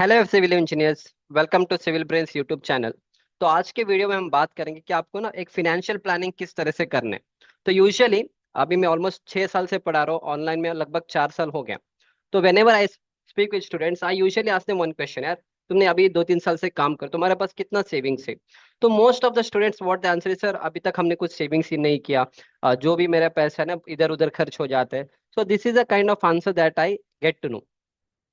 Hello civil engineers. Welcome to Civil Brains YouTube channel. तो आज के वीडियो में हम बात करेंगे कि आपको ना एक फिनेंशियल प्लानिंग किस तरह से करने। तो यूजुअली अभी मैं ऑलमोस्ट 6 साल से पढ़ा रहा हूँ, ऑनलाइन में लगभग 4 साल हो गया। तो when ever I speak with students I usually ask them one question, यार तुमने अभी 2-3 साल से काम कर, तुम्हारे पास कितना सेविंग्स है? तो most of the students what the answer is, sir अभी तक हमने कुछ सेविंग्स ही नहीं किया। जो भी मेरा पैसा है ना इधर उधर खर्च हो जाता है। So this is a kind of answer that I get to know.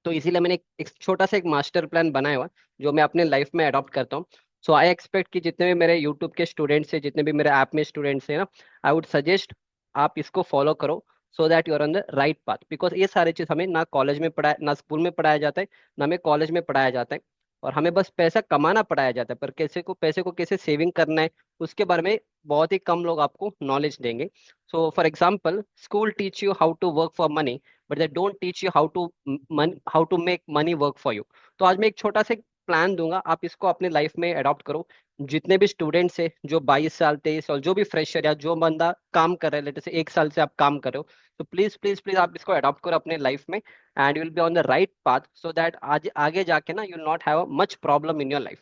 तो इसीलिए मैंने एक छोटा सा एक मास्टर प्लान बनाया हुआ जो मैं अपने लाइफ में अडॉप्ट करता हूँ। सो आई एक्सपेक्ट कि जितने भी मेरे यूट्यूब के स्टूडेंट्स हैं, जितने भी मेरे ऐप में स्टूडेंट्स हैं ना, आई वुड सजेस्ट आप इसको फॉलो करो, so that you are on the right path. Because ये सारी चीज हमें ना कॉलेज में पढ़ाया, ना स्कूल में पढ़ाया जाता है, ना हमें कॉलेज में पढ़ाया जाता है। और हमें बस पैसा कमाना पढ़ाया जाता है, पर कैसे को पैसे को कैसे सेविंग करना है उसके बारे में बहुत ही कम लोग आपको नॉलेज देंगे। So for example, school teach you how to work for money, but they don't teach you how to make money work for you. तो आज मैं एक छोटा सा प्लान दूंगा, आप इसको अपने लाइफ में अडॉप्ट करो। जितने भी स्टूडेंट्स हैं जो 22 साल 23 साल, जो भी फ्रेशर या जो बंदा काम कर रहा है, लेटे से 1 साल से आप काम कर रहे हो, तो प्लीज प्लीज प्लीज आप इसको अडॉप्ट करो अपने लाइफ में, and you will be on the right path, so that आज आगे जाके ना you not have much problem in your life.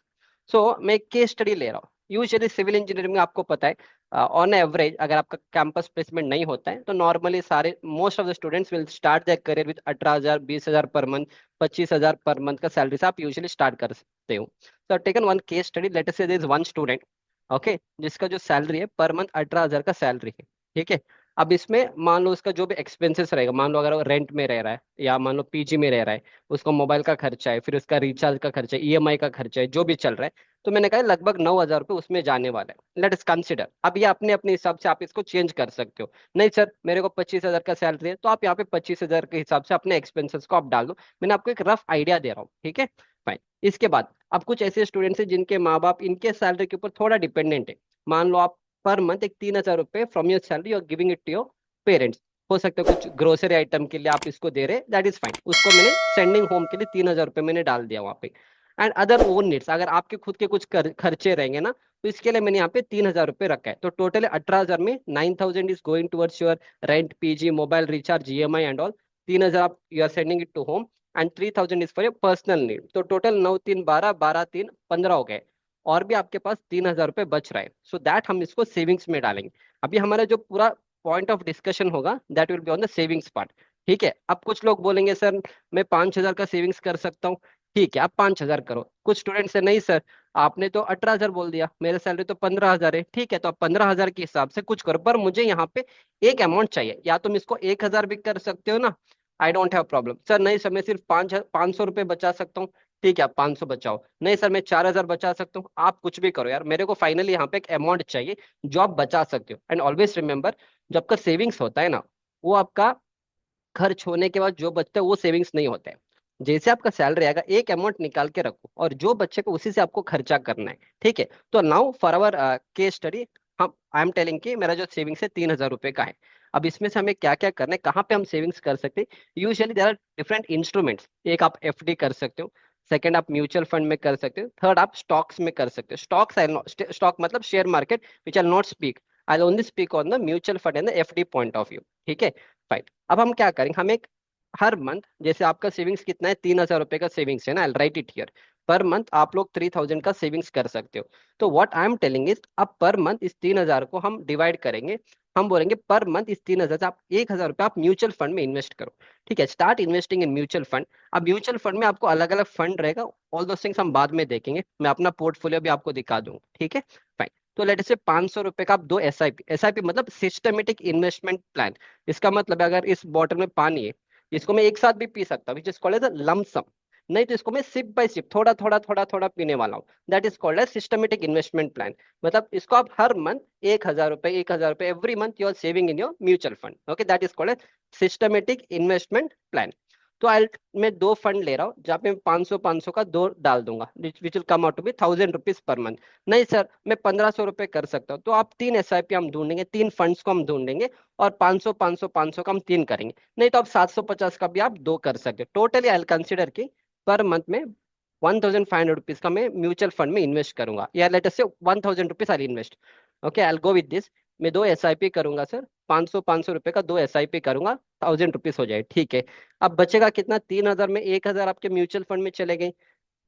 So मैं एक केस स्टडी ले रहा हूँ। यूजुअली सिविल इंजीनियरिंग में आपको पता है, ऑन एवरेज अगर आपका कैंपस प्लेसमेंट नहीं होता है तो नॉर्मली सारे most of the students will start their career with 18,000 20,000 per month, 25,000 per month का सैलरी से आप यूजुअली स्टार्ट कर सकते हो। तो taken one case study, let us say there is one student, okay, जिसका जो सैलरी है पर मंथ 18,000 का सैलरी है। ठीक है। अब इसमें मान लो उसका जो भी एक्सपेंसेस रहेगा, मान लो अगर वो रेंट में रह रहा है या मान लो पीजी में रह रहा है, उसका मोबाइल का खर्चा है, फिर उसका रिचार्ज का खर्चा है, ईएमआई का खर्चा है, जो भी चल रहा है, तो मैंने कहा लगभग 9,000 रुपये उसमें जाने वाला है। लेट अस कंसिडर, अब ये अपने अपने हिसाब से आप इसको चेंज कर सकते हो। नहीं सर मेरे को 25,000 का सैलरी है, तो आप यहाँ पे 25,000 के हिसाब से अपने एक्सपेंसेस को आप डाल दो। मैंने आपको एक रफ आइडिया दे रहा हूँ, ठीक है। फाइन। इसके बाद अब कुछ ऐसे स्टूडेंट्स हैं जिनके माँ बाप इनके सैलरी के ऊपर थोड़ा डिपेंडेंट है। मान लो आप पर मंथ एक 3,000 रुपये from your salary you are giving it to your parents. हो सकता है कुछ ग्रोसरी आइटम के लिए आप इसको दे रहे, दैट इज फाइन, उसको मैंने सेंडिंग होम के लिए 3,000 रुपये मैंने डाल दिया वहां पे। एंड अदर ओन नीड्स, अगर आपके खुद के कुछ खर्चे रहेंगे ना, तो इसके लिए मैंने यहाँ पे 3,000 रुपये रखा है। तो टोटल 18,000 में 9,000 is going towards your rent, PG, mobile recharge, EMI and all. 3,000 आप you are sending it to home, and 3,000 is for your personal need. तो टोटल 9 3 12, 12 3 15 हो गए। और भी आपके पास 3,000 रुपये बच रहा है, सो दैट हम इसको सेविंग्स में डालेंगे। अभी हमारा जो पूरा पॉइंट ऑफ डिस्कशन होगा that will be on the savings part. ठीक है। अब कुछ लोग बोलेंगे सर मैं 5,000 का सेविंग्स कर सकता हूँ। ठीक है, आप 5,000 करो। कुछ स्टूडेंट से नहीं सर आपने तो 18,000 बोल दिया, मेरे सैलरी तो 15,000 है। ठीक है, तो आप 15,000 के हिसाब से कुछ करो, पर मुझे यहाँ पे एक अमाउंट चाहिए। या तुम इसको 1,000 भी कर सकते हो ना, आई डोंट हैव प्रॉब्लम। सर नहीं सर मैं सिर्फ 500 रुपये बचा सकता हूँ। ठीक है, आप 500 बचाओ। नहीं सर मैं 4,000 बचा सकता हूँ। आप कुछ भी करो यार, मेरे को फाइनली यहाँ पे एक अमाउंट चाहिए जो आप बचा सकते हो। एंड ऑलवेज रिमेंबर, जो आपका सेविंग्स होता है ना, वो आपका खर्च होने के बाद जो बचता है वो सेविंग्स नहीं होता है। जैसे आपका सैलरी आएगा एक अमाउंट निकाल के रखो, और जो बच्चे को उसी से आपको खर्चा करना है। ठीक है। तो now for our case study, हम आई एम टेलिंग कि मेरा जो सेविंग्स है 3,000 रुपये का है। अब इसमें से हमें क्या क्या करना है, कहाँ पे हम सेविंग्स कर सकते हैं? Usually there are different instruments. एक आप एफडी कर सकते हो, सेकंड आप म्यूचुअल फंड में कर सकते हो, थर्ड आप स्टॉक्स में कर सकते हो। स्टॉक्स आई स्टॉक मतलब share market, which I not speak, I only speak on the mutual fund and the FD point of view. ठीक है। फाइन। अब हम क्या करेंगे, हम एक हर मंथ, जैसे आपका सेविंग्स कितना है, 3,000 रुपये का सेविंग्स है ना, I write it here. Per month आप लोग 3,000 का सेविंग्स कर सकते हो। तो what I am telling is, अब पर मंथ इस 3,000 को हम डिवाइड करेंगे। हम बोलेंगे पर मंथ इस 3,000 से आप 1,000 रुपये आप म्यूचुअल फंड में इन्वेस्ट करो। ठीक है, start investing in mutual fund. अब म्यूचुअल फंड में आपको अलग अलग फंड रहेगा, ऑल दो थिंग्स हम बाद में देखेंगे, मैं अपना पोर्टफोलियो भी आपको दिखा दूंगा। ठीक है। फाइन। तो लेट से 500 रुपये का आप दो एसआईपी, एसआईपी मतलब सिस्टमेटिक इन्वेस्टमेंट प्लान। इसका मतलब है अगर इस बॉटल में पानी है, इसको मैं एक साथ भी पी सकता हूँ, which is called as lump sum. नहीं तो इसको मैं सिप बाय सिप, थोड़ा थोड़ा थोड़ा थोड़ा पीने वाला हूँ, that is called as systematic investment plan. मतलब इसको आप हर मंथ 1,000 रुपए 1,000 रुपए every month you are saving in your mutual fund, okay, that is called as systematic investment plan. तो आई मैं दो फंड ले रहा हूँ जहाँ पे 500 500 का दो डाल दूंगा, which will come out to be 1,000 rupees per month. नहीं सर मैं 1,500 रुपये कर सकता हूँ, तो आप तीन एसआईपी हम ढूंढेंगे, तीन फंड्स को हम ढूंढेंगे, और 500 500 500 का हम तीन करेंगे। नहीं तो आप 750 का भी आप दो कर सकते हो। टोटली आई कंसिडर की पर मंथ में 1,500 रुपीज का मैं म्यूचुअल फंड में इन्वेस्ट करूंगा, या लेट अस से 1,000 rupees I invest. Okay, I go with this. मैं दो एसआईपी करूंगा सर, 500 500 रुपए का दो एसआईपी करूंगा, 1,000 रुपीज हो जाए। ठीक है। अब बचेगा कितना, 3,000 में 1,000 आपके म्यूचुअल फंड में चले गए,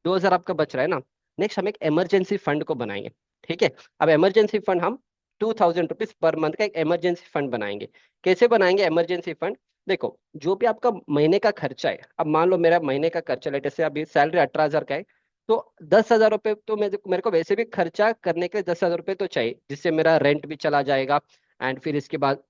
2,000 आपका बच रहा है ना। नेक्स्ट हम एक इमरजेंसी फंड को बनाएंगे। ठीक है। अब इमरजेंसी फंड हम 2,000 रुपीज पर मंथ का एक इमरजेंसी फंड बनाएंगे। कैसे बनाएंगे इमरजेंसी फंड? देखो, जो भी आपका महीने का खर्चा है, अब मान लो मेरा महीने का खर्चा लेटे से अभी सैलरी 18,000 का है, तो 10,000 रुपये तो मेरे को वैसे भी खर्चा करने के लिए 10,000 रुपये तो चाहिए, जिससे मेरा रेंट भी चला जाएगा। एंड फिर इसके बाद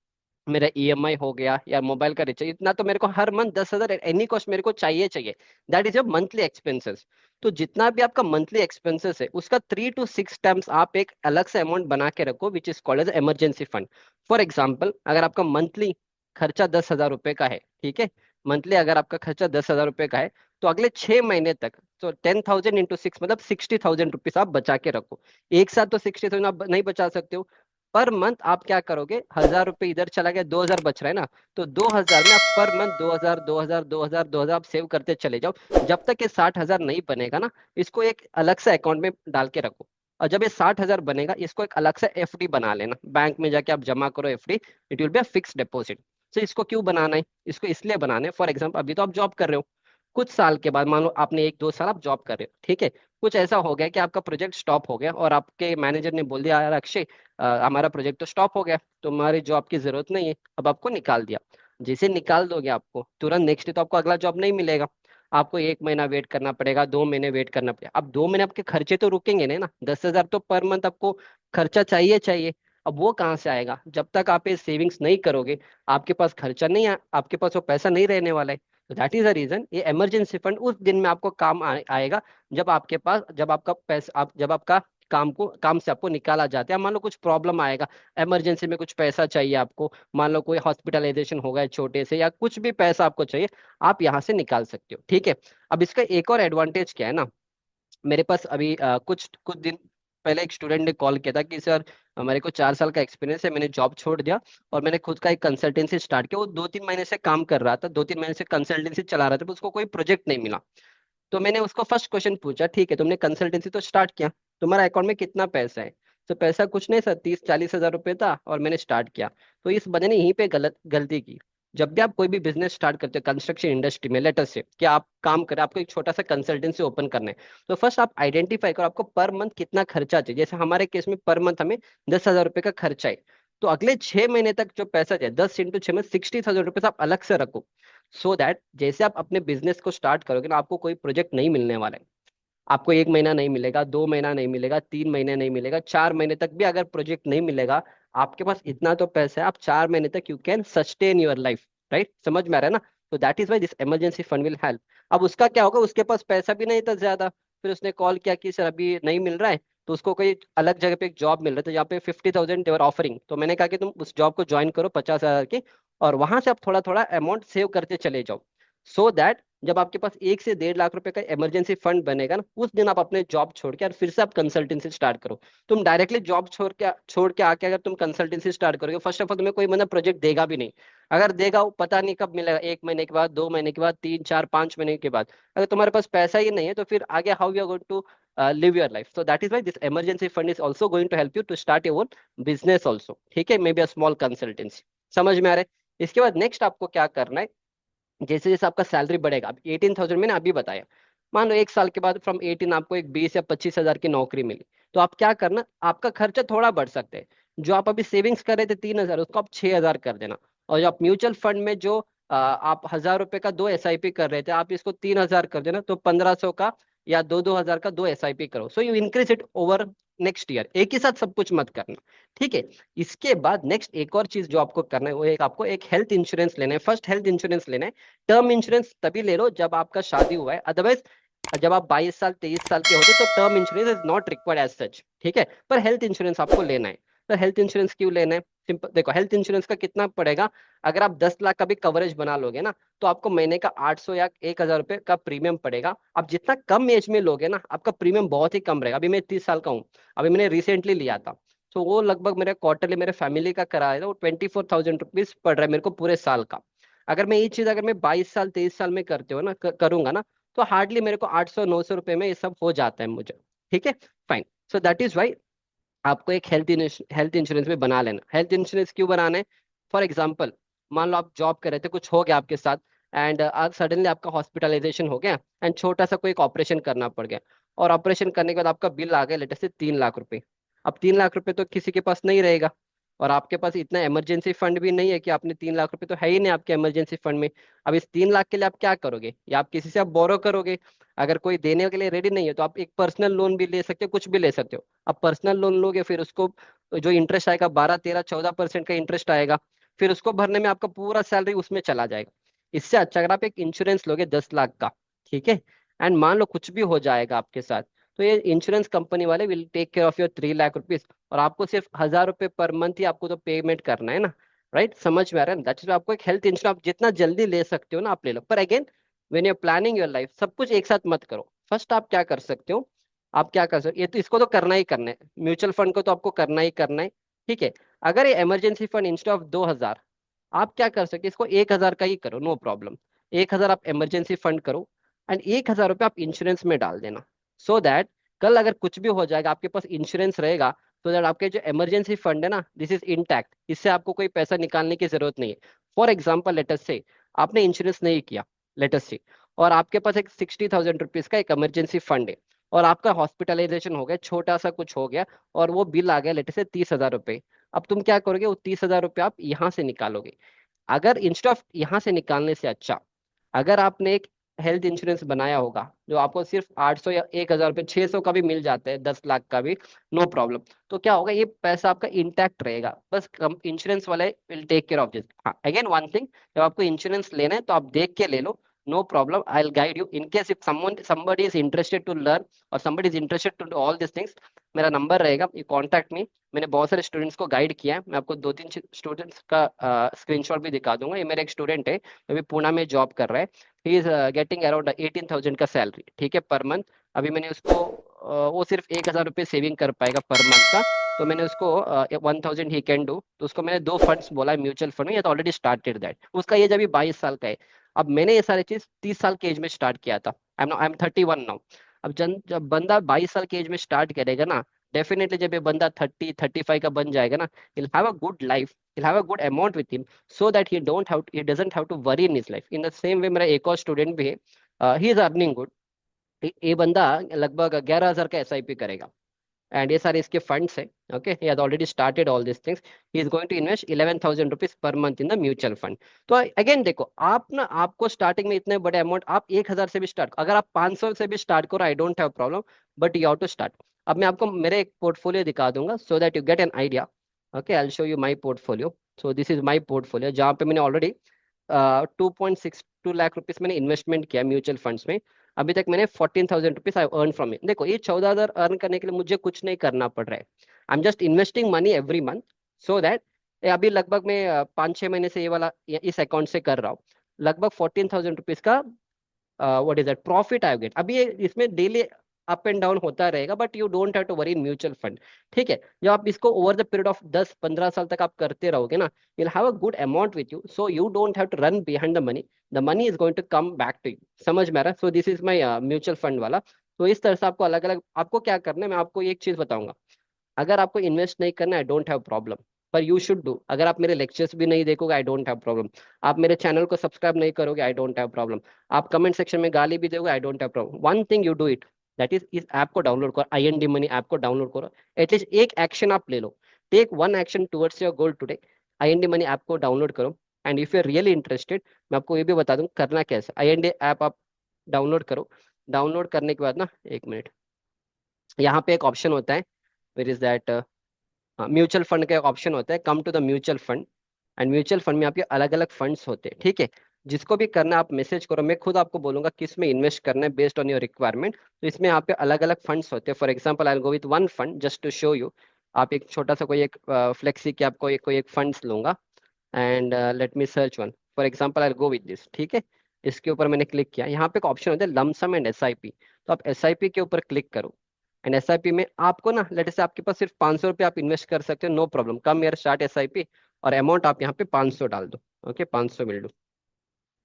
मेरा ईएमआई हो गया या मोबाइल का रिचार्ज, इतना तो मेरे को हर मंथ 10,000 एनी कॉस्ट मेरे को चाहिए चाहिए। That is your monthly expenses. तो जितना भी आपका मंथली एक्सपेंसेस है उसका 3 to 6 टाइम्स आप एक अलग से अमाउंट बना के रखो, which is called as emergency fund. For example, अगर आपका मंथली खर्चा 10,000 रुपये का है, ठीक है, मंथली अगर आपका खर्चा 10,000 रुपये का है, तो अगले 6 महीने तक, तो 10,000 into 6 मतलब 60,000 रुपीज आप बचा के रखो। एक साथ तो 60,000 आप नहीं बचा सकते हो। पर मंथ आप क्या करोगे, 1,000 रुपये इधर चला गया, 2,000 बच रहा है ना, तो 2,000 में आप पर मंथ 2,000 2,000 2,000 2,000 आप सेव करते चले जाओ। जब तक ये 60,000 नहीं बनेगा ना, इसको एक अलग से अकाउंट में डाल के रखो। और जब ये 60,000 बनेगा, इसको एक अलग से एफडी बना लेना, बैंक में जाके आप जमा करो FD. It will be a fix deposit. तो इसको क्यों बनाना है? इसको इसलिए बनाना है, फॉर एग्जाम्पल अभी तो आप जॉब कर रहे हो, कुछ साल के बाद मान लो आपने 1-2 साल आप जॉब कर रहे हो, ठीक है, कुछ ऐसा हो गया कि आपका प्रोजेक्ट स्टॉप हो गया और आपके मैनेजर ने बोल दिया, यार अक्षय, हमारा प्रोजेक्ट तो स्टॉप हो गया, तुम्हारी जॉब की जरूरत नहीं है, अब आपको निकाल दिया। जैसे निकाल दोगे, आपको तुरंत नेक्स्ट डे तो आपको अगला जॉब नहीं मिलेगा। आपको 1 महीना वेट करना पड़ेगा, 2 महीने वेट करना पड़ेगा। अब 2 महीने आपके खर्चे तो रुकेंगे नहीं ना, 10,000 तो पर मंथ आपको खर्चा चाहिए चाहिए। अब वो कहाँ से आएगा जब तक आप ये सेविंग्स नहीं करोगे? आपके पास खर्चा नहीं आपके पास वो पैसा नहीं रहने वाला है। तो दैट इज द रीजन ये इमरजेंसी फंड उस दिन में आपको काम आएगा, जब आपके पास, जब आपका पैसा, जब आपका काम से आपको निकाला जाता है। मान लो कुछ प्रॉब्लम आएगा, इमरजेंसी में कुछ पैसा चाहिए आपको, मान लो कोई हॉस्पिटलाइजेशन हो गया छोटे से, या कुछ भी पैसा आपको चाहिए, आप यहाँ से निकाल सकते हो। ठीक है। अब इसका एक और एडवांटेज क्या है ना, मेरे पास अभी कुछ कुछ दिन पहले एक स्टूडेंट ने कॉल किया था कि सर, मेरे को 4 साल का एक्सपीरियंस है, मैंने जॉब छोड़ दिया और मैंने खुद का एक कंसल्टेंसी स्टार्ट किया। वो 2-3 महीने से काम कर रहा था, 2-3 महीने से कंसल्टेंसी चला रहा था, पर उसको कोई प्रोजेक्ट नहीं मिला। तो मैंने उसको फर्स्ट क्वेश्चन पूछा, ठीक है, तुमने कंसल्टेंसी तो स्टार्ट किया, तुम्हारा अकाउंट में कितना पैसा है? तो पैसा कुछ नहीं सर, 30-40 हज़ार रुपये था और मैंने स्टार्ट किया। तो इस बंदे ने यहीं पे गलती की। जब भी आप कोई भी बिजनेस स्टार्ट करते हो कंस्ट्रक्शन इंडस्ट्री में, लेटर से कि आप काम करें, आपको एक छोटा सा कंसल्टेंसी ओपन करना है, तो फर्स्ट आप आइडेंटिफाई करो आपको पर मंथ कितना खर्चा चाहिए। जैसे हमारे केस में पर मंथ हमें 10,000 रुपये का खर्चा है, तो अगले 6 महीने तक जो पैसा चाहिए, 10 into 6 में 60,000 रुपये आप अलग से रखो। सो दैट जैसे आप अपने बिजनेस को स्टार्ट करोगे ना, आपको कोई प्रोजेक्ट नहीं मिलने वाला है। आपको 1 महीना नहीं मिलेगा, 2 महीना नहीं मिलेगा, 3 महीने नहीं मिलेगा, 4 महीने तक भी अगर प्रोजेक्ट नहीं मिलेगा, आपके पास इतना तो पैसा है, आप 4 महीने तक you can sustain your life. Right, समझ में आ रहा है ना? तो that is why this emergency fund will help. अब उसका क्या होगा, उसके पास पैसा भी नहीं था ज्यादा, फिर उसने कॉल किया कि सर अभी नहीं मिल रहा है, तो उसको कोई अलग जगह पे एक जॉब मिल रहा था जहाँ पे 50,000 देवर ऑफरिंग। तो मैंने कहा कि तुम उस जॉब को ज्वाइन करो 50,000 की, और वहां से आप थोड़ा थोड़ा अमाउंट सेव करते चले जाओ। सो दैट जब आपके पास 1 से 1.5 लाख रुपए का इमरजेंसी फंड बनेगा ना, उस दिन आप अपने जॉब छोड़ के और फिर से आप कंसल्टेंसी स्टार्ट करो। तुम डायरेक्टली जॉब छोड़ के आके अगर तुम कंसल्टेंसी स्टार्ट करोगे, फर्स्ट ऑफ ऑल तुम्हें कोई मतलब प्रोजेक्ट देगा भी नहीं। अगर देगा वो पता नहीं कब मिलेगा, 1 महीने के बाद, 2 महीने के बाद, 3 4 5 महीने के बाद। अगर तुम्हारे पास पैसा ही नहीं है, तो फिर आगे how you are going to live your life? So that is why this emergency fund is also going to help you to start your business also. ठीक है, maybe a small consultancy. समझ में आ रहा है? इसके बाद next आपको क्या करना है, जैसे जैसे आपका सैलरी बढ़ेगा, अब 18,000 मैंने अभी बताया, मान लो 1 साल के बाद फ्रॉम 18 आपको एक 20 या 25 हज़ार की नौकरी मिली, तो आप क्या करना, आपका खर्चा थोड़ा बढ़ सकता है। जो आप अभी सेविंग्स कर रहे थे 3,000, उसको आप 6,000 कर देना। और जो आप म्यूचुअल फंड में जो आप 1,000 रुपए का 2 SIP कर रहे थे, आप इसको 3,000 कर देना, तो 1,500 का या 2-2 हज़ार का 2 SIP करो। So you increase it over next year, एक ही साथ सब कुछ मत करना। ठीक है। इसके बाद नेक्स्ट एक और चीज जो आपको करना है, वो एक आपको एक हेल्थ इंश्योरेंस लेना है। फर्स्ट हेल्थ इंश्योरेंस लेना है। टर्म इंश्योरेंस तभी ले लो जब आपका शादी हुआ है, अदरवाइज जब आप 22 साल 23 साल के होते तो term insurance is not required as such. ठीक है। पर हेल्थ इंश्योरेंस आपको लेना है। तो हेल्थ इंश्योरेंस क्यों लेना है? सिंपल देखो, हेल्थ इंश्योरेंस का कितना पड़ेगा, अगर आप 10 लाख का भी कवरेज बना लोगे ना, तो आपको महीने का 800 या 1,000 रुपये का प्रीमियम पड़ेगा। आप जितना कम एज में लोगे ना, आपका प्रीमियम बहुत ही कम रहेगा। अभी मैं 30 साल का हूँ, अभी मैंने रिसेंटली लिया था, तो वो लगभग मेरे क्वार्टरली मेरे फैमिली का कराया था, वो 24,000 रुपीज पड़ रहा है मेरे को पूरे साल का। अगर मैं ये चीज, अगर मैं 22 साल 23 साल में करते हो ना, करूंगा ना, तो हार्डली मेरे को 800-900 रुपये में ये सब हो जाता है मुझे। ठीक है। Fine. So that is why आपको एक हेल्थ इंश्योरेंस में बना लेना। हेल्थ इंश्योरेंस क्यों बनाना है? फॉर एग्जाम्पल, मान लो आप जॉब कर रहे थे, कुछ हो गया आपके साथ, एंड आज सडनली आपका हॉस्पिटलाइजेशन हो गया एंड छोटा सा कोई एक ऑपरेशन करना पड़ गया, और ऑपरेशन करने के बाद आपका बिल आ गया लेटेस्ट से 3 लाख रुपए। अब 3 लाख रुपए तो किसी के पास नहीं रहेगा, और आपके पास इतना इमरजेंसी फंड भी नहीं है कि आपने 3 लाख रुपए तो है ही नहीं आपके इमरजेंसी फंड में। अब इस 3 लाख के लिए आप क्या करोगे, या आप किसी से आप बोरो करोगे। अगर कोई देने के लिए रेडी नहीं है तो आप एक पर्सनल लोन भी ले सकते हो, कुछ भी ले सकते हो। अब पर्सनल लोन लोगे, फिर उसको जो इंटरेस्ट आएगा 12 13 14% का इंटरेस्ट आएगा, फिर उसको भरने में आपका पूरा सैलरी उसमें चला जाएगा। इससे अच्छा अगर आप एक इंश्योरेंस लोगे 10 लाख का, ठीक है, एंड मान लो कुछ भी हो जाएगा आपके साथ, तो ये इंश्योरेंस कंपनी वाले will take care of your 3 lakh rupees, और आपको सिर्फ 1,000 रुपये पर मंथ ही आपको तो पेमेंट करना है ना। राइट, समझ में आ रहा है? दैट इज आपको एक हेल्थ इंश्योरेंस आप जितना जल्दी ले सकते हो ना आप ले लो, पर again when you are planning your life सब कुछ एक साथ मत करो। फर्स्ट आप क्या कर सकते हो, आप क्या कर सकते हो, ये तो इसको तो करना ही करना है, म्यूचुअल फंड को तो आपको करना ही करना है, ठीक है। अगर ये इमरजेंसी फंड इंस्टेड ऑफ 2,000, आप क्या कर सकते हैं, इसको 1,000 का ही करो, नो प्रॉब्लम। 1,000 आप इमरजेंसी फंड करो, एंड 1,000 रुपये आप इंश्योरेंस में डाल देना, सो दैट कल अगर कुछ भी हो जाएगा आपके पास इंश्योरेंस रहेगा, सो दैट आपके जो इमरजेंसी फंड है ना दिस इज इंटैक्ट, इससे आपको कोई पैसा निकालने की जरूरत नहीं है। फॉर एग्जाम्पल लेटस से आपने इंश्योरेंस नहीं किया, लेटस से, और आपके पास एक 60,000 रुपीज का एक इमरजेंसी फंड है, और आपका हॉस्पिटलाइजेशन हो गया, छोटा सा कुछ हो गया, और वो बिल आ गया लेटस से 30,000 रुपये। अब तुम क्या करोगे, वो 30,000 रुपये आप यहाँ से निकालोगे। अगर इंस्टेड ऑफ यहाँ से निकालने से अच्छा, अगर आपने एक हेल्थ इंश्योरेंस बनाया होगा जो आपको सिर्फ 800 या 1,000 रुपये, 600 का भी मिल जाता है, 10 लाख का भी, नो प्रॉब्लम, तो क्या होगा, ये पैसा आपका इंटैक्ट रहेगा, बस इंश्योरेंस वाले will take care of this. हाँ, अगेन वन थिंग, जब आपको इंश्योरेंस लेना है तो आप देख के ले लो, no problem, I will guide you in case if somebody is interested to learn और somebody is interested to do all this things. मेरा नंबर रहेगा, यू कॉन्टैक्ट मी। मैंने बहुत सारे स्टूडेंट्स को गाइड किया है, मैं आपको 2 3 स्टूडेंट्स का स्क्रीनशॉट भी दिखा दूंगा। ये मेरा एक स्टूडेंट है, अभी पुणे में जॉब कर रहा है, ही इज गेटिंग अराउंड 18,000 का सैलरी, ठीक है, पर मंथ। अभी मैंने उसको वो सिर्फ 1,000 रुपये सेविंग कर पाएगा पर मंथ का, तो मैंने उसको 1,000 ही कैन डू, तो उसको मैंने 2 फंड्स बोला है म्यूचुअल फंड में, या तो ऑलरेडी स्टार्टेड दैट, उसका एज अभी 22 साल का है। अब मैंने ये सारी चीज 30 साल के एज में स्टार्ट किया था, आई एम 31 नाउ। अब जब बंदा 22 साल के एज में स्टार्ट करेगा ना, डेफिनेटली जब ये बंदा 30 35 का बन जाएगा ना, he'll have a good life, he'll have a good amount with him, so that he doesn't have to worry in his life. In the same way मेरा एक और स्टूडेंट भी है, ही इज अर्निंग गुड। ये बंदा लगभग 11,000 का SIP करेगा, एंड ये सारे इसके फंड्स है। Okay, he has already started all this things, he is going to invest 11,000 rupees per month in the mutual fund. तो अगेन देखो, आप ना, आपको स्टार्टिंग में इतने बड़े अमाउंट, आप 1,000 से भी स्टार्ट, अगर आप 500 से भी स्टार्ट करो, I don't have problem, but you have to start. अब मैं आपको मेरे एक पोर्टफोलियो दिखा दूंगा so that you get an idea. Okay, I will show you my portfolio. So this is my portfolio, जहाँ पे मैंने ऑलरेडी 2.62 लाख रुपीज मैंने इन्वेस्टमेंट किया म्यूचुअल फंड्स में। अभी तक मैंने 14,000 rupees I earn from it. देखो, ये 14,000 अर्न करने के लिए मुझे कुछ नहीं करना पड़ रहा है, I am just investing money every month, so that अभी लगभग मैं 5 6 महीने से ये वाला इस अकाउंट से कर रहा हूँ। लगभग 14,000 रुपीज का what is that profit I get. अभी इसमें डेली अप एंड डाउन होता रहेगा, but you don't have to worry in mutual fund, ठीक है। जब आप इसको ओवर द पीरियड ऑफ 10 15 साल तक आप करते रहोगे ना, you'll have a good amount with you, so you don't have to run behind the money is going to come back to you। समझ में आ रहा है? So this is my mutual fund वाला। तो इस तरह से आपको अलग अलग, आपको क्या करना है, मैं आपको एक चीज बताऊंगा, अगर आपको इन्वेस्ट नहीं करना है, डोंट हैव प्रॉब्लम, पर यू शुड डू। अगर आप मेरे लेक्चर्स भी नहीं देखोगे, आई डोंट हैव प्रॉब्लम। आप मेरे चैनल को सब्सक्राइब नहीं करोगे, आई डोंट हैव प्रॉब्लम। आप कमेंट सेक्शन में गाली भी दोगे, I don't have problem. One thing you do it, that इस ऐप को डाउनलोड करो, IND मनी ऐप को डाउनलोड करो। एटलीस्ट एक एक्शन आप ले लो, take one action towards your goal today. IND money app को डाउनलोड करो, and if you are really interested, मैं आपको ये भी बता दूं करना कैसे। IND ऐप आप डाउनलोड करो, डाउनलोड करने के बाद ना, एक मिनट, यहाँ पे एक ऑप्शन होता है, where is that, mutual fund का एक ऑप्शन होता है, come to the mutual fund. And mutual fund में आपके अलग अलग फंड्स होते हैं, ठीक है। जिसको भी करना है आप मैसेज करो, मैं खुद आपको बोलूंगा किस में इन्वेस्ट करना है बेस्ड ऑन योर रिक्वायरमेंट। तो इसमें यहाँ पे अलग अलग फंड्स होते हैं। For example I go with one fund just to show you. आप एक छोटा सा कोई एक फ्लेक्सी की आपको कोई एक फंड्स लूंगा, and let me search one. For example I go with this, ठीक है। इसके ऊपर मैंने क्लिक किया, यहाँ पे एक ऑप्शन होता है लमसम एंड SIP, तो आप SIP के ऊपर क्लिक करो। एंड SIP में आपको ना, लेट से आपके पास सिर्फ 500 रुपये आप इन्वेस्ट कर सकते हो, नो प्रॉब्लम, कम ईयर स्टार्ट SIP, और अमाउंट आप यहाँ पे 500 डाल दो। ओके, 500 मिल दो,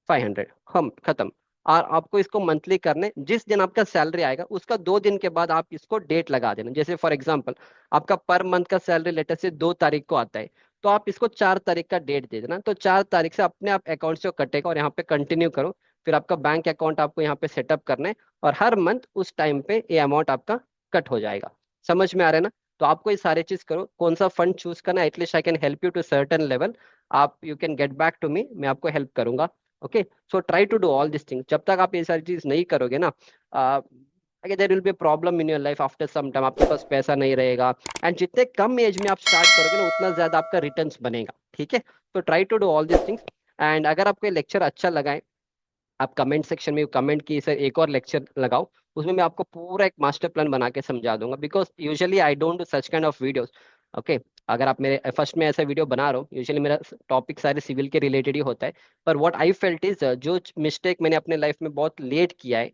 500, हम खत्म। और आपको इसको मंथली करने, जिस दिन आपका सैलरी आएगा उसका 2 दिन के बाद आप इसको डेट लगा देना। जैसे फॉर एग्जांपल आपका पर मंथ का सैलरी लेटर से 2 तारीख को आता है, तो आप इसको 4 तारीख का डेट दे देना, तो 4 तारीख से अपने आप अकाउंट से वो कटेगा और यहाँ पे कंटिन्यू करो। फिर आपका बैंक अकाउंट आपको यहाँ पे सेटअप करना है, और हर मंथ उस टाइम पे ये अमाउंट आपका कट हो जाएगा। समझ में आ रहा है ना? तो आपको ये सारे चीज करो, कौन सा फंड चूज करना, at least I can help you to certain level. आप you can get back to me, मैं आपको हेल्प करूंगा। Okay, so try to do all this thing. जब तक आप ये सारी चीज नहीं करोगे ना, there will be problem in your life after some time, आपके पास पैसा नहीं रहेगा। एंड जितने कम एज में आप स्टार्ट करोगे ना, उतना ज्यादा आपका रिटर्न्स बनेगा। ठीक है, तो try to do all this things. And अगर आपको ये लेक्चर अच्छा लगा है, आप कमेंट सेक्शन में कमेंट की सर एक और लेक्चर लगाओ, उसमें मैं आपको पूरा एक मास्टर प्लान बना के समझा दूंगा, because usually I don't do such kind of videos. Okay, अगर आप मेरे फर्स्ट में ऐसा वीडियो बना रहे हो, यूजुअली मेरा टॉपिक सारे सिविल के रिलेटेड ही होता है। पर व्हाट आई फेल्ट इज, जो मिस्टेक मैंने अपने लाइफ में बहुत लेट किया है,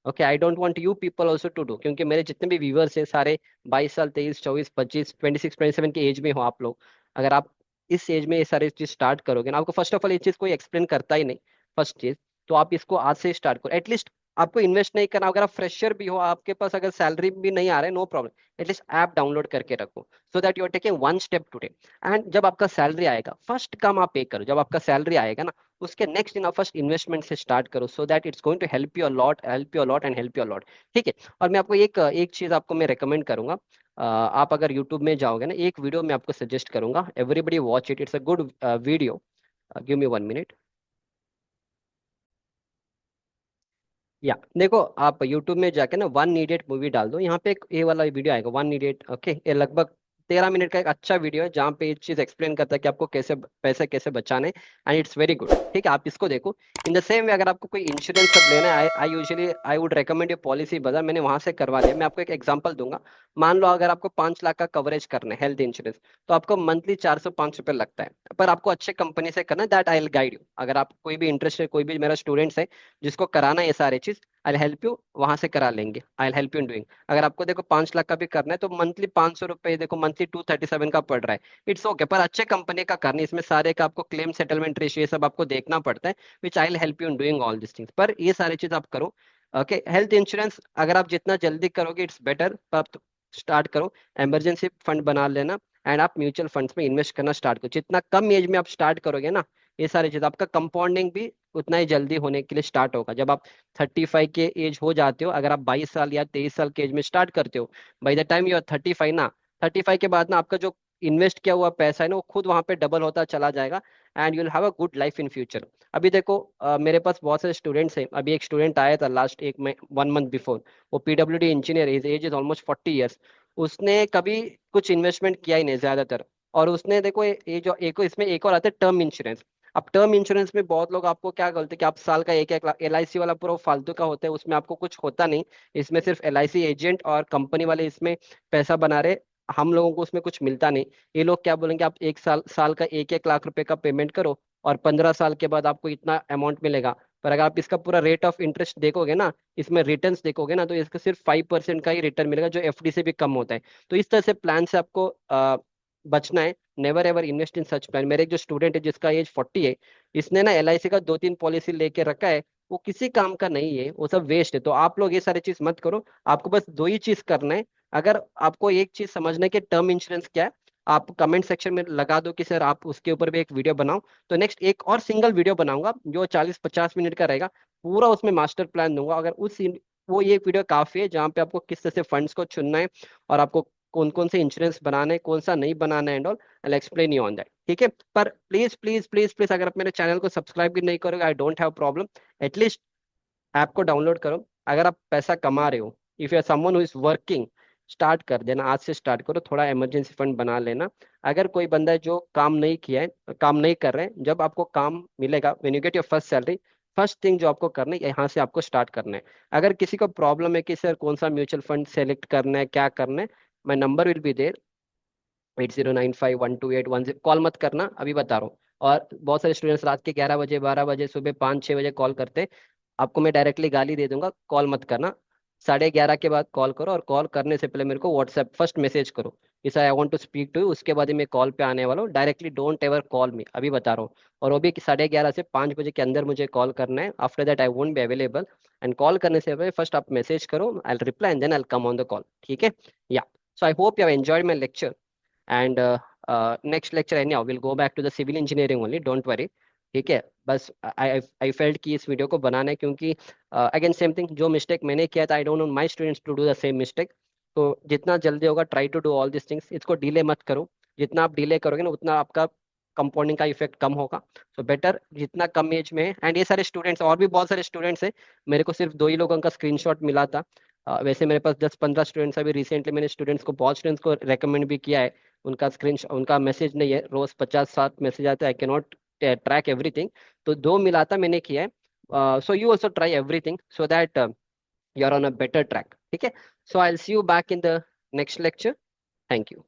okay, I don't want you people also to do, क्योंकि मेरे जितने भी व्यूअर्स हैं सारे 22 साल, 23, 24, 25, 26, 27 के एज में हो आप लोग। अगर आप इस एज में ये सारी चीज स्टार्ट करोगे ना, आपको फर्स्ट ऑफ ऑल ये चीज कोई एक्सप्लेन करता ही नहीं, फर्स्ट चीज। तो आप इसको आज से स्टार्ट करो। एटलीस्ट आपको इन्वेस्ट नहीं करना, अगर आप फ्रेशर भी हो, आपके पास अगर सैलरी भी नहीं आ रहा है, no problem, at least app download करके रखो, so that you are taking one step today. And जब आपका सैलरी आएगा, फर्स्ट काम आप पे करो, जब आपका सैलरी आएगा ना, उसके नेक्स्ट दिन आप फर्स्ट इन्वेस्टमेंट से स्टार्ट करो, so that it's going to help you a lot, help you a lot and help you a lot. ठीक है, और मैं आपको एक एक चीज आपको मैं रिकमेंड करूंगा। आप अगर यूट्यूब में जाओगे ना, एक वीडियो मैं आपको सजेस्ट करूंगा, everybody watch it, it's a good video. Give me 1 minute. या देखो, आप YouTube में जाके ना वन नीडेड मूवी डाल दो, यहाँ पे एक ये वाला वीडियो आएगा, वन नीडेड। ओके, ये लगभग 13 मिनट का एक अच्छा वीडियो है, जहाँ पे ये चीज एक्सप्लेन करता है कि आपको कैसे पैसे कैसे बचाने। And it's very good. ठीक है, आप इसको देखो। इन द सेम वे, अगर आपको कोई इंश्योरेंस सब लेना है, I usually I would recommend ये पॉलिसी बाजार, मैंने वहां से करवा लिया। मैं आपको एक एग्जांपल दूंगा। मान लो अगर आपको 5 लाख का कवरेज करना है हेल्थ इंश्योरेंस, तो आपको मंथली 405 रुपये लगता है। पर आपको अच्छे कंपनी से करना है, that I will guide you. अगर आप कोई भी इंटरेस्ट है, कोई भी मेरा स्टूडेंट्स है जिसको कराना है ये सारे चीज, आई हेल्प यू, वहां से करा लेंगे। आई हेल्प यू इन डूइंग। अगर आपको देखो 5 लाख का भी करना है, तो मंथली 500 रुपये, देखो मंथली 237 का पड़ रहा है। इट्स ओके, पर अच्छे कंपनी का करनी, इसमें सारे का आपको क्लेम सेटलमेंट रेशियो ये सब आपको देखना पड़ता है, which I help you in doing all this things. पर ये सारी चीज आप करो। ओके, हेल्थ इंश्योरेंस अगर आप जितना जल्दी करोगे इट्स बेटर, पर आप स्टार्ट करो। इमरजेंसी फंड बना लेना, एंड आप म्यूचुअल फंड्स में इन्वेस्ट करना स्टार्ट करो। जितना कम एज में आप स्टार्ट करोगे ना, ये सारी चीज आपका कंपाउंडिंग भी उतना ही जल्दी होने के लिए स्टार्ट होगा। जब आप 35 के एज हो जाते हो, अगर आप 22 साल या 23 साल के एज में स्टार्ट करते हो, by the time you are 35 ना, 35 के बाद ना आपका जो इन्वेस्ट किया हुआ पैसा है ना, वो खुद वहां पे डबल होता चला जाएगा। And you will have a good life in future. अभी देखो, मेरे पास बहुत सारे स्टूडेंट्स हैं। अभी एक स्टूडेंट आया था लास्ट एक 1 मंथ बिफोर, वो PWD engineer, his age is almost 40 years. उसने कभी कुछ इन्वेस्टमेंट किया ही नहीं ज्यादातर। और उसने देखो ये जो एक इसमें एक और आता है टर्म इंश्योरेंस। अब टर्म इंश्योरेंस में बहुत लोग आपको क्या बोलते हैं कि आप साल का 1-1 लाख, LIC वाला पूरा फालतू का होता है, उसमें आपको कुछ होता नहीं। इसमें सिर्फ LIC एजेंट और कंपनी वाले इसमें पैसा बना रहे, हम लोगों को उसमें कुछ मिलता नहीं। ये लोग क्या बोलेंगे, आप एक साल साल का 1-1 लाख रुपए का पेमेंट करो, और 15 साल के बाद आपको इतना अमाउंट मिलेगा। पर अगर आप इसका पूरा रेट ऑफ इंटरेस्ट देखोगे ना, इसमें रिटर्न्स देखोगे ना, तो इसका सिर्फ 5% का ही रिटर्न मिलेगा, जो FD से भी कम होता है। तो इस तरह से प्लान से आपको बचना है। Never ever invest in such plan. मेरे एक जो स्टूडेंट है जिसका एज 40 है, इसने ना LIC का 2-3 पॉलिसी लेके रखा है, वो किसी काम का नहीं है, वो सब वेस्ट है। तो आप लोग ये सारी चीज मत करो, आपको बस दो ही चीज करना है। अगर आपको एक चीज समझना है कि टर्म इंश्योरेंस क्या है, आप कमेंट सेक्शन में लगा दो कि सर आप उसके ऊपर भी एक वीडियो बनाओ। तो नेक्स्ट एक और सिंगल वीडियो बनाऊंगा, जो 40-50 मिनट का रहेगा, पूरा उसमें मास्टर प्लान दूंगा। अगर वो ये वीडियो काफी है, जहाँ पे आपको किस तरह से फंड्स को चुनना है, और आपको कौन कौन से इंश्योरेंस बनाना है, कौन सा नहीं बनाना है, and all I explain you on that. ठीक है, पर प्लीज प्लीज प्लीज प्लीज, अगर आप मेरे चैनल को सब्सक्राइब भी नहीं करोगे, I don't have problem. At least app को डाउनलोड करो। अगर आप पैसा कमा रहे हो, if you are someone who is working, start कर देना, आज से स्टार्ट करो, थोड़ा इमरजेंसी फंड बना लेना। अगर कोई बंदा है जो काम नहीं किया है, काम नहीं कर रहे हैं, जब आपको काम मिलेगा, when you get your first salary, first thing जो आपको करना है, यहाँ से आपको स्टार्ट करना है। अगर किसी को प्रॉब्लम है कि सर कौन सा म्यूचुअल फंड सेलेक्ट करना है, क्या करना है, my number will be there, 80951281, call मत करना, अभी बता रहा हूँ। और बहुत सारे स्टूडेंट्स रात के 11 बजे, 12 बजे, सुबह 5-6 बजे कॉल करते हैं। आपको मैं डायरेक्टली गाली दे दूंगा, कॉल मत करना। 11:30 के बाद कॉल करो, और कॉल करने से पहले मेरे को व्हाट्सएप फर्स्ट मैसेज करो कि sir I want to speak to you, उसके बाद ही मैं कॉल पे आने वाला हूँ। Directly don't ever call me, अभी बता रहा हूँ। और वो भी कि 11:30 से 5 बजे के अंदर मुझे कॉल करना है, after that I won't be available. And call करने से पहले फर्स्ट आप मैसेज करो, I reply and then I come on the call. ठीक है, yeah. So I hope you have enjoyed my lecture. And next lecture any will go back to the civil engineering only, don't worry. ठीक है, बस आई I felt कि इस video को बनाना है, क्योंकि अगेन सेम थिंग, जो मिस्टेक मैंने किया था, I don't want my students to do the same mistake. तो जितना जल्दी होगा try to do all this things, इसको डिले मत करो। जितना आप डिले करोगे ना, उतना आपका कंपाउंडिंग का इफेक्ट कम होगा। सो बेटर जितना कम एज में है। एंड ये सारे स्टूडेंट्स, और भी बहुत सारे स्टूडेंट्स हैं, मेरे को सिर्फ 2 ही लोगों का स्क्रीनशॉट मिला था। वैसे मेरे पास 10-15 स्टूडेंट्स, अभी रिसेंटली मैंने स्टूडेंट्स को, बहुत स्टूडेंट्स को रेकमेंड भी किया है। उनका मैसेज नहीं है, रोज 50-60 मैसेज आते हैं, I can not track everything. तो 2 मिलाता मैंने किया है। So you also try everything so that you are on a better track. ठीक है, so I will see you back in the next lecture. Thank you.